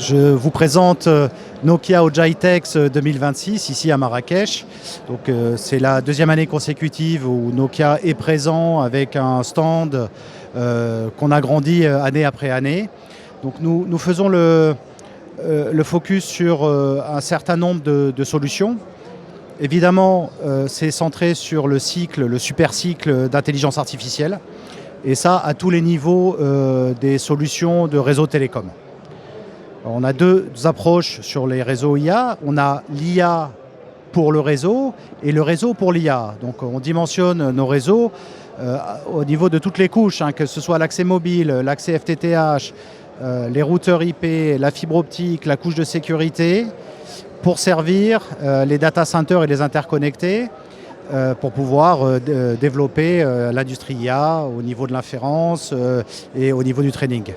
Je vous présente Nokia au GITEX 2026 ici à Marrakech. Donc c'est la deuxième année consécutive où Nokia est présent avec un stand qu'on agrandit année après année. Donc nous faisons le focus sur un certain nombre de solutions. Évidemment, c'est centré sur le cycle, le super cycle d'intelligence artificielle. Et ça, à tous les niveaux des solutions de réseau télécom. On a deux approches sur les réseaux IA. On a l'IA pour le réseau et le réseau pour l'IA. Donc on dimensionne nos réseaux au niveau de toutes les couches, que ce soit l'accès mobile, l'accès FTTH, les routeurs IP, la fibre optique, la couche de sécurité, pour servir les data centers et les interconnectés, pour pouvoir développer l'industrie IA au niveau de l'inférence et au niveau du training.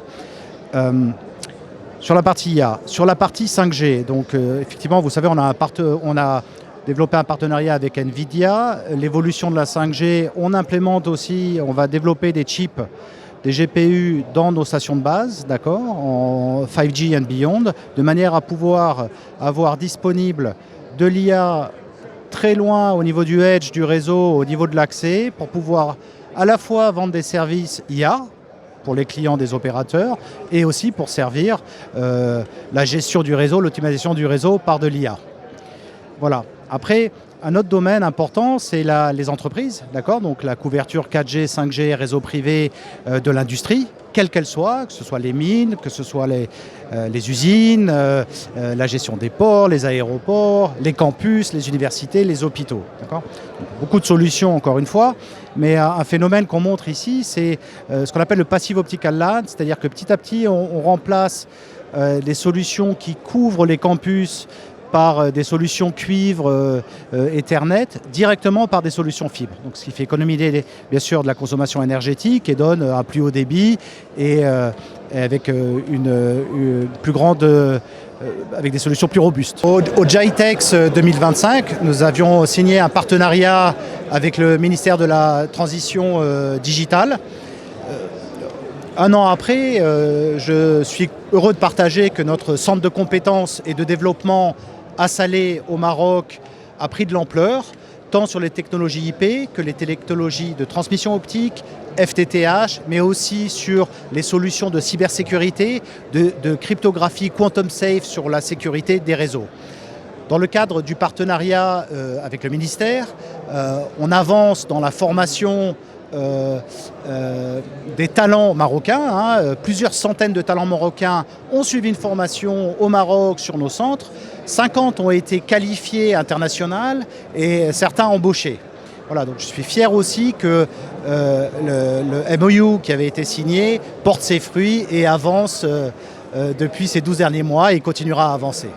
Sur la partie IA, sur la partie 5G, donc effectivement, vous savez, on a développé un partenariat avec NVIDIA. L'évolution de la 5G, on implémente aussi, on va développer des chips, des GPU dans nos stations de base, d'accord, en 5G and beyond, de manière à pouvoir avoir disponible de l'IA très loin au niveau du edge, du réseau, au niveau de l'accès, pour pouvoir à la fois vendre des services IA, pour les clients des opérateurs, et aussi pour servir la gestion du réseau, l'optimisation du réseau par de l'IA. Voilà. Après, un autre domaine important, c'est les entreprises, d'accord ? Donc la couverture 4G, 5G, réseau privé de l'industrie, quelle qu'elle soit, que ce soit les mines, que ce soit les usines, la gestion des ports, les aéroports, les campus, les universités, les hôpitaux. D'accord ? Beaucoup de solutions, encore une fois, mais un phénomène qu'on montre ici, c'est ce qu'on appelle le Passive Optical LAN, c'est-à-dire que petit à petit, on remplace les solutions qui couvrent les campus par des solutions cuivre, Ethernet, directement par des solutions fibres. Donc, ce qui fait économiser bien sûr de la consommation énergétique et donne un plus haut débit et avec une plus grande, avec des solutions plus robustes. Au GITEX 2025, nous avions signé un partenariat avec le ministère de la Transition digitale. Un an après, je suis heureux de partager que notre centre de compétences et de développement à Salé, au Maroc, a pris de l'ampleur, tant sur les technologies IP que les technologies de transmission optique, FTTH, mais aussi sur les solutions de cybersécurité, de cryptographie quantum safe sur la sécurité des réseaux. Dans le cadre du partenariat avec le ministère, on avance dans la formation des talents marocains. Plusieurs centaines de talents marocains ont suivi une formation au Maroc sur nos centres. 50 ont été qualifiés international et certains embauchés. Voilà, donc je suis fier aussi que le MOU qui avait été signé porte ses fruits et avance depuis ces 12 derniers mois et continuera à avancer.